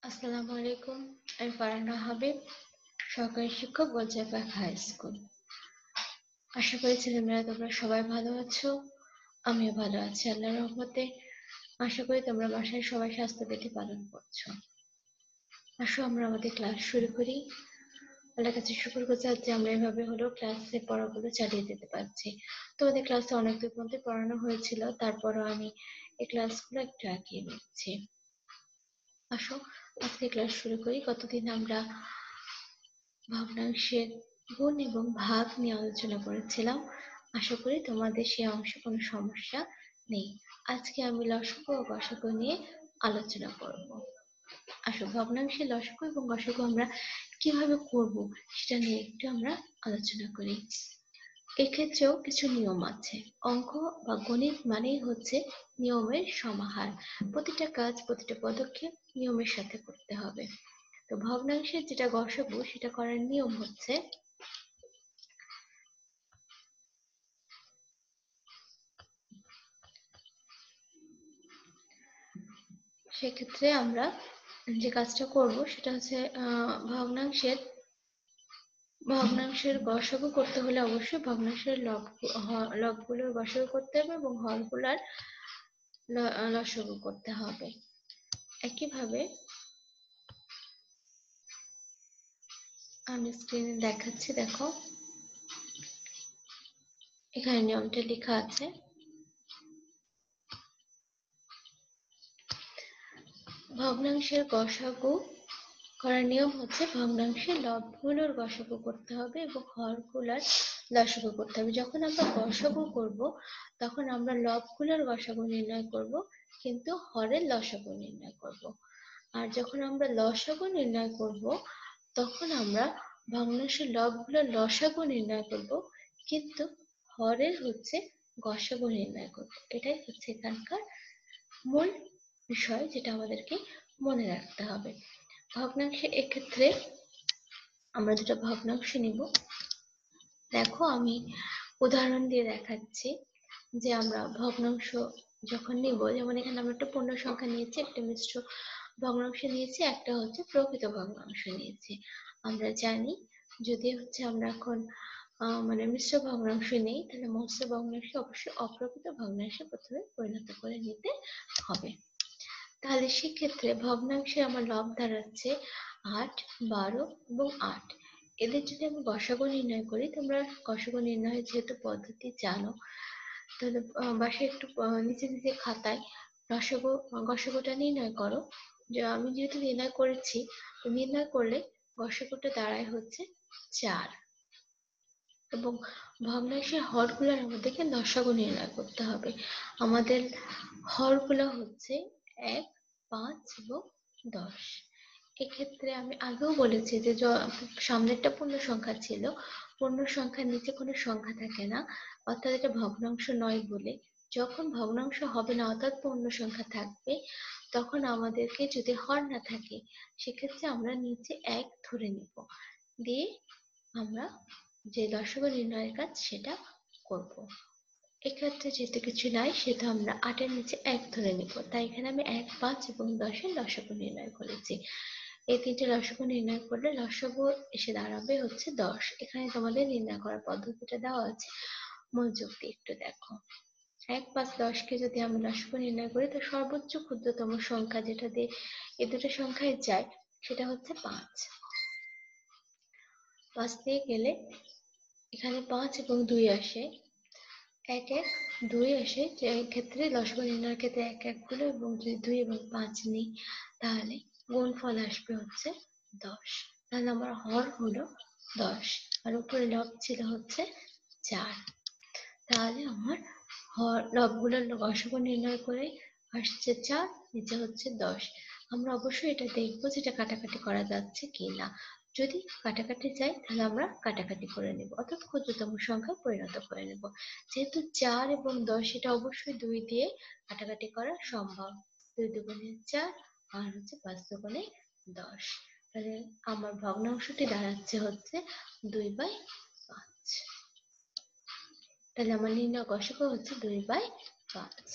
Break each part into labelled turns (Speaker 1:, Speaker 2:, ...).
Speaker 1: আসসালামু আলাইকুম। আমি ফারহানা হাবিব, সহকারী শিক্ষক গোলচাপাক হাই স্কুল। আশা করি ছেলেমেয়েরা তোমরা সবাই ভালো আছো। আমিও ভালো আছি আল্লাহর রহমতে। আশা করি তোমরা বাসায় সবাই স্বাস্থ্যবিধি পালন করছো। আসো আমরা আমাদের ক্লাস শুরু করি। আল্লাহর কাছে শুকর গুজার যে আমরা এভাবে হলেও ক্লাসে পড়াগুলো চালিয়ে যেতে পারছি। তোমাদের ক্লাসে অনেক দূর পর্যন্ত পড়ানো হয়েছিল, তারপরও আমি এই ক্লাসগুলো একটু এগিয়ে নিচ্ছি। আসো আজকে ক্লাস শুরু করি। গতদিন আমরা ভগ্নাংশের গুণ এবং ভাগ নিয়ে আলোচনা করেছিলাম। আশা করি তোমাদের সেই অংশে কোনো সমস্যা নেই। আজকে আমি লসাগু ও গসাগু নিয়ে আলোচনা করব। আসো ভগ্নাংশের লসাগু এবং গসাগু আমরা কিভাবে করব সেটা নিয়ে একটু আমরা আলোচনা করি। এক্ষেত্রেও কিছু নিয়ম আছে। অঙ্ক বা গণিত মানেই হচ্ছে নিয়মের সমাহার। প্রতিটা কাজ, প্রতিটা পদক্ষেপ নিয়মের সাথে করতে হবে। তো ভগ্নাংশের যেটা গসাগু সেটা করার নিয়ম হচ্ছে সেক্ষেত্রে আমরা যে কাজটা করব সেটা হচ্ছে ভগ্নাংশের গসাগু করতে হলে অবশ্যই ভগ্নাংশের লবগুলোর গসাগু করতে হবে এবং হরগুলোর লসাগু করতে হবে। একইভাবে আমি স্ক্রিনে দেখাচ্ছি, দেখো এখানে নিয়মটা লেখা আছে। ভগ্নাংশের গসাগু করার নিয়ম হচ্ছে ভগ্নাংশের লবগুলোর গসাগু করতে হবে এবং হরগুলোর লসাগু করতে হবে। যখন আমরা গসাগু করব তখন আমরা লবগুলোর গসাগু নির্ণয় করব, কিন্তু হরের লসাগু নির্ণয় করব। আর যখন আমরা লসাগু নির্ণয় করব তখন আমরা ভগ্নাংশের লবগুলোর লসাগু নির্ণয় করব, কিন্তু হরের হচ্ছে গসাগু নির্ণয় করব। এটাই হচ্ছে এখানকার মূল বিষয়, যেটা আমাদেরকে মনে রাখতে হবে। ভগ্নাংশের এক্ষেত্রে আমরা দুটো ভগ্নাংশ নিব। দেখো আমি উদাহরণ দিয়ে দেখাচ্ছি যে আমরা ভগ্নাংশ যখন নিব, যেমন এখানে আমরা একটা পূর্ণ সংখ্যা নিয়েছি, একটা মিশ্র ভগ্নাংশ নিয়েছি, একটা হচ্ছে প্রকৃত ভগ্নাংশ নিয়েছি। আমরা জানি যদি হচ্ছে আমরা এখন মানে মিশ্র ভগ্নাংশ নেই, তাহলে মিশ্র ভগ্নাংশ অবশ্যই অপ্রকৃত ভগ্নাংশে প্রথমে পরিণত করে নিতে হবে। তাহলে সেক্ষেত্রে ভগ্নাংশে আমার লব দাঁড়াচ্ছে 8, 12 এবং 8। এদের যদি আমি গসাগু নির্ণয় করি, তোমরা গসাগু নির্ণয়ের যেহেতু পদ্ধতি জানো, তাহলে বাসায় একটু নিচে নিচে খাতায় গসাগুটা নির্ণয় করো। যে আমি যেহেতু নির্ণয় করেছি, নির্ণয় করলে গসাগুটা দাঁড়ায় হচ্ছে 4 এবং ভগ্নাংশের হরগুলোর আমাদেরকে লসাগু নির্ণয় করতে হবে। আমাদের হরগুলো হচ্ছে 1, 5 এবং 10। এক্ষেত্রে আমি আগেও বলেছি যে সামনেরটা পূর্ণ সংখ্যা ছিল, পূর্ণ সংখ্যার নিচে কোনো সংখ্যা থাকে না, অর্থাৎ এটা ভগ্নাংশ নয় বলে। যখন ভগ্নাংশ হবে না অর্থাৎ পূর্ণ সংখ্যা থাকবে, তখন আমাদেরকে যদি হর না থাকে সেক্ষেত্রে আমরা নিচে 1 ধরে নিব, দিয়ে আমরা যে লসাগু নির্ণয়ের কাজ সেটা করব। এক্ষেত্রে যেহেতু কিছু নাই সেহেতু আমরা 8-এর নিচে 1 ধরে নিব, তাই এখানে আমি 1, 5 এবং 10-এর লসাগু নির্ণয় করেছি। এই তিনটে লসাগু নির্ণয় করলে লসাগু এসে দাঁড়াবে হচ্ছে 10। এখানে তোমাদের নির্ণয় করার পদ্ধতিটা দেওয়া আছে, মনোযোগ দিয়ে একটু দেখো। 1, 5, 10-কে যদি আমি লসাগু নির্ণয় করি, তো সর্বোচ্চ ক্ষুদ্রতম সংখ্যা যেটা দিয়ে এই দুটো সংখ্যায় যায় সেটা হচ্ছে 5। 5 দিয়ে গেলে এখানে 5 এবং 2 আসে, 1, 1, 2 আসে। যে ক্ষেত্রে লসাগু নির্ণয়ের ক্ষেত্রে 1, 1 গুলো, এবং যদি 2 এবং 5 নিই তাহলে গুণফল আসবে হচ্ছে 10। তাহলে আমার হর হলো 10 আর উপরে লব ছিল হচ্ছে 4। তাহলে আমার লবগুলোর লসাগু নির্ণয় করে আসছে 4, নিচে হচ্ছে 10। আমরা অবশ্যই এটা দেখবো যেটা কাটাকাটি করা যাচ্ছে কিনা। যদি কাটাকাটি যায় তাহলে আমরা কাটাকাটি করে নেব, অর্থাৎ ক্ষুদ্রতম সংখ্যায় পরিণত করে নেব। যেহেতু 4 এবং 10 এটা অবশ্যই 2 দিয়ে কাটাকাটি করা সম্ভব। 2 দুগুণে 4 আর হচ্ছে 5 দুগুণে 10। তাহলে আমার ভগ্নাংশটি দাঁড়াচ্ছে হচ্ছে 2/5। তাহলে আমার নির্ণয় গসাগু হচ্ছে 2/5।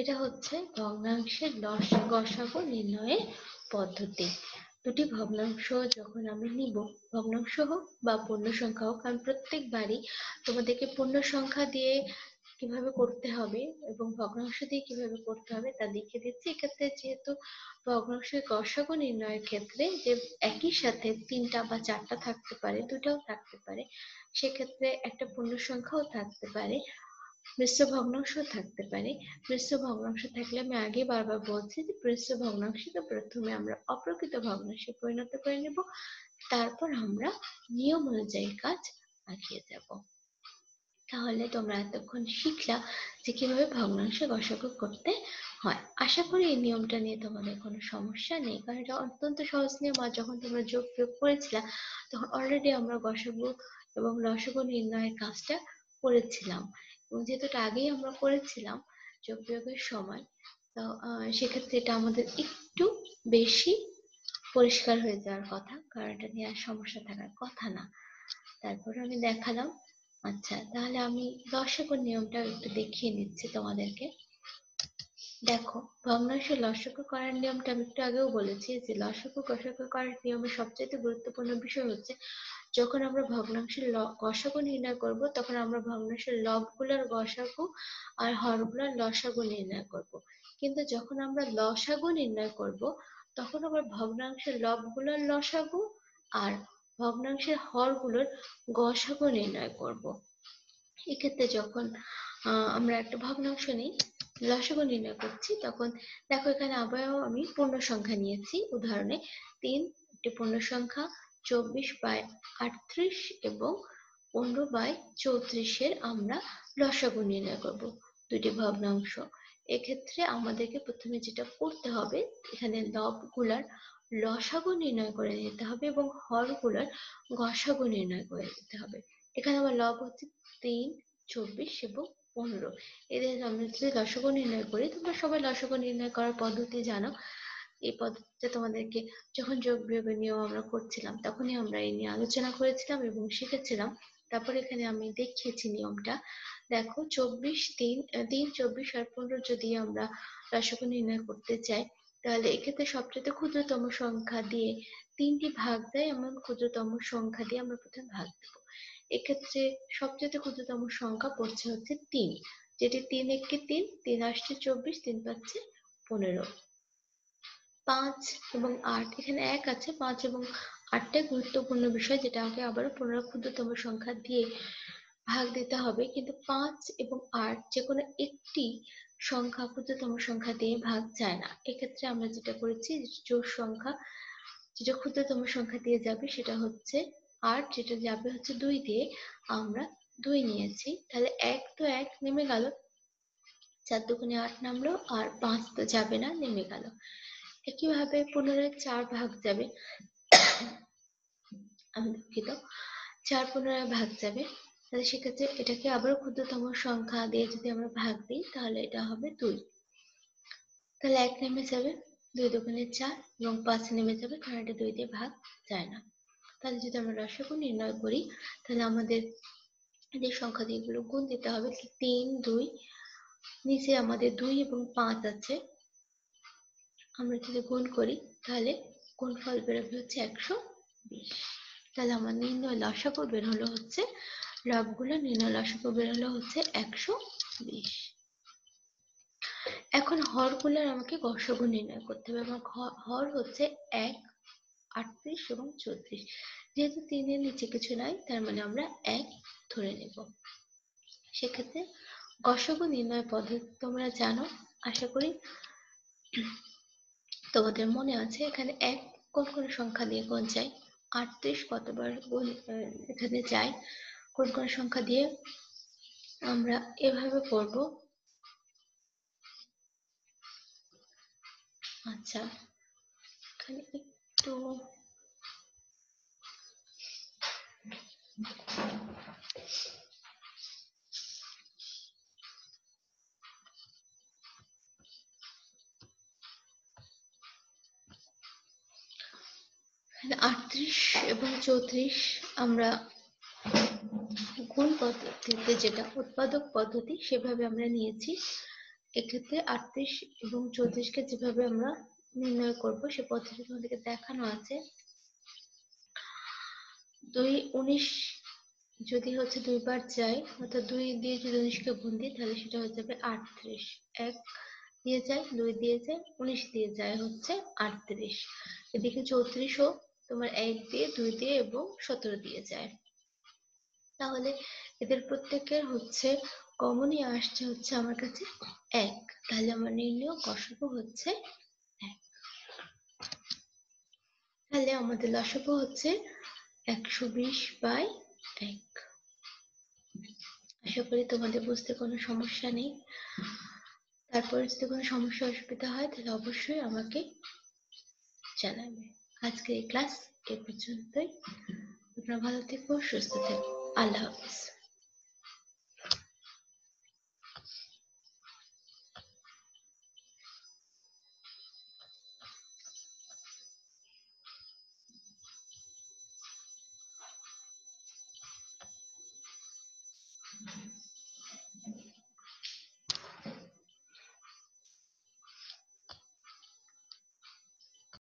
Speaker 1: এটা হচ্ছে ভগ্নাংশের গসাগু নির্ণয়ের পদ্ধতি। দুটি ভগ্নাংশ যখন আমি নিব, ভগ্নাংশ হোক বা পূর্ণ সংখ্যা হোক, কারণ প্রত্যেকবারই তোমাদেরকে পূর্ণ সংখ্যা দিয়ে কিভাবে করতে হবে এবং ভগ্নাংশ দিয়ে কিভাবে করতে হবে তা দেখিয়ে দিচ্ছি। এক্ষেত্রে যেহেতু ভগ্নাংশের গসাগু নির্ণয়ের ক্ষেত্রে যে একই সাথে 3টা বা 4টা থাকতে পারে, 2টাও থাকতে পারে, সেক্ষেত্রে একটা পূর্ণ সংখ্যাও থাকতে পারে, মিশ্র ভগ্নাংশ থাকতে পারে। মিশ্র ভগ্নাংশ থাকলে আমি আগে বারবার বলছি যে মিশ্র ভগ্নাংশকে প্রথমে আমরা অপ্রকৃত ভগ্নাংশে পরিণত করে নেব, তারপর আমরা নিয়ম অনুযায়ী কাজ এগিয়ে যাব। তাহলে তোমরা এতক্ষণ শিখলা যে কিভাবে ভগ্নাংশে গসাগু করতে হয়। আশা করি এই নিয়মটা নিয়ে তোমাদের কোনো সমস্যা নেই, কারণ এটা অত্যন্ত সহজ নিয়ম। আর যখন তোমরা যোগ বিয়োগ করেছিলা তখন অলরেডি আমরা গসাগু এবং লসাগু নির্ণয়ের কাজটা করেছিলাম, এবং যেহেতু এটা আগেই আমরা করেছিলাম যোগ বিয়োগের সময়, তো সেক্ষেত্রে এটা আমাদের একটু বেশি পরিষ্কার হয়ে যাওয়ার কথা, কারণ এটা নিয়ে আর সমস্যা থাকার কথা না। তারপর আমি দেখালাম। আচ্ছা, তাহলে আমি লসাগুর নিয়মটা একটু দেখিয়ে নিচ্ছি তোমাদেরকে। দেখো, ভগ্নাংশে লসাগু করার নিয়মটা আমি একটু আগেও বলেছি যে লসাগু গসাগু করার নিয়মের সবচেয়ে গুরুত্বপূর্ণ বিষয় হচ্ছে যখন আমরা ভগ্নাংশের গসাগু নির্ণয় করব তখন আমরা ভগ্নাংশের লবগুলোর গসাগু আর হরগুলোর লসাগু নির্ণয় করব। কিন্তু যখন আমরা লসাগু নির্ণয় করব তখন আমরা ভগ্নাংশের লবগুলোর লসাগু আর ভগ্নাংশের হরগুলোর গসাগু নির্ণয় করব। এক্ষেত্রে যখন আমরা একটা ভগ্নাংশ নিই, লসাগু নির্ণয় করছি, তখন দেখো এখানে আবারও আমি পূর্ণ সংখ্যা নিয়েছি। উদাহরণে 3 একটি পূর্ণ সংখ্যা, 24/38 এবং 15/34 আমরা লসাগু নির্ণয় করব, দুটি ভগ্নাংশ। এক্ষেত্রে আমাদেরকে প্রথমে যেটা করতে হবে, এখানে লবগুলার লসাগু নির্ণয় করে নিতে হবে এবং হরগুলার গসাগু নির্ণয় করে নিতে হবে। এখানে আমার লব হচ্ছে 3, 24 এবং 15। এদের আমরা যদি লসাগু নির্ণয় করি, তোমরা সবাই লসাগু নির্ণয় করার পদ্ধতি জানো। এই পদ্ধতিতে তোমাদেরকে যখন যোগ বিয়োগের নিয়ম আমরা করছিলাম তখনই আমরা এই নিয়ে আলোচনা করেছিলাম এবং শিখেছিলাম। তারপর এখানে আমি দেখিয়েছি নিয়মটা। দেখো, 24, 3, 24 আর 15 যদি আমরা লসাগু নির্ণয় করতে চাই, তাহলে এক্ষেত্রে সবচেয়ে ক্ষুদ্রতম সংখ্যা দিয়ে 3টি ভাগ দেয় এমন ক্ষুদ্রতম সংখ্যা দিয়ে আমরা প্রথমে ভাগ দেব। এক্ষেত্রে সবচেয়ে ক্ষুদ্রতম সংখ্যা পড়ছে হচ্ছে 3, যেটি 3 একে 3, 3 আসছে 24, 3 পাচ্ছে 15। 5 এবং 8, এখানে 1 আছে, 5 এবং 8টা গুরুত্বপূর্ণ বিষয়, যেটা আমাকে আবারও 15 ক্ষুদ্রতম সংখ্যা দিয়ে ভাগ দিতে হবে। কিন্তু 5 এবং 8 যে কোনো একটি সংখ্যা ক্ষুদ্রতম সংখ্যা দিয়ে ভাগ যায় না। এক্ষেত্রে আমরা যেটা করেছি, জোড় সংখ্যা যেটা ক্ষুদ্রতম সংখ্যা দিয়ে যাবে সেটা হচ্ছে 8, যেটা যাবে হচ্ছে 2 দিয়ে, আমরা 2 নিয়েছি। তাহলে 1 তো 1 নেমে গেল, 4 দুগুণে 8 নামলো, আর 5 তো যাবে না, নেমে গেল। একইভাবে পুনরায় 4 ভাগ যাবে, আমি দুঃখিত, 4 পুনরায় ভাগ যাবে। তাহলে সেক্ষেত্রে এটাকে আবার ক্ষুদ্রতম সংখ্যা দিয়ে যদি আমরা ভাগ দিই তাহলে এটা হবে 2। তাহলে 1 নেমে যাবে, 2 দুগুণে 4 এবং 5 নেমে যাবে, কারণ এটা 2 দিয়ে ভাগ যায় না। তাহলে যদি আমরা লসাগু নির্ণয় করি তাহলে আমাদের যে সংখ্যা দিয়ে এগুলো গুণ দিতে হবে, 3, 2, নিচে আমাদের 2 এবং 5 আছে, আমরা যদি গুণ করি তাহলে গুণফল বেরোবে হচ্ছে 120। তাহলে আমার নির্ণয় লসাগু বের হলো হচ্ছে, লবগুলো নির্ণয় লসাগু বের হলো হচ্ছে 120। এখন হরগুলোর আমাকে গসাগু নির্ণয় করতে হবে। আমার হর হচ্ছে 1, 38 এবং 34। যেহেতু 3 এর নিচে কিছু নাই, তার মানে আমরা 1 ধরে নেব। সেক্ষেত্রে গসাগু নির্ণয় পদ্ধতি তোমরা জানো, আশা করি তোমাদের মনে আছে। এখানে 1 কোন কোন সংখ্যা দিয়ে গুণ যায়, 38 কতবার গুণ এখানে যায়, কোন কোন সংখ্যা দিয়ে আমরা এভাবে করব। আচ্ছা, এখানে একটু এখানে 38 এবং 34 আমরা গুণ পদ্ধতিতে, যেটা উৎপাদক পদ্ধতি, সেভাবে আমরা নিয়েছি। এক্ষেত্রে 38 এবং 34কে যেভাবে আমরা নির্ণয় করব সে পদ্ধতি তোমাদেরকে দেখানো আছে। 19 যদি হচ্ছে দুইবার যায়, অর্থাৎ 2 দিয়ে যদি 19কে গুণ দিই তাহলে সেটা হয়ে যাবে 38। 1 দিয়ে যায়, 2 দিয়ে যায়, 19 দিয়ে যায় হচ্ছে 38। এদিকে 34ও তোমার 1 দিয়ে, 2 দিয়ে এবং 17 দিয়ে যায়। তাহলে এদের প্রত্যেকের হচ্ছে কমনই আসছে হচ্ছে আমার কাছে 1। তাহলে আমার নির্ণয় গসাগু হচ্ছে 1। তাহলে আমাদের লসাগু হচ্ছে 120/1। আশা করি তোমাদের বুঝতে কোনো সমস্যা নেই। তারপরে যদি কোনো সমস্যা অসুবিধা হয় তাহলে অবশ্যই আমাকে জানাবে। আজকের এই ক্লাস এ পর্যন্তই। তোমরা ভালো থেকো, সুস্থ থেকো। আল্লাহ হাফেজ।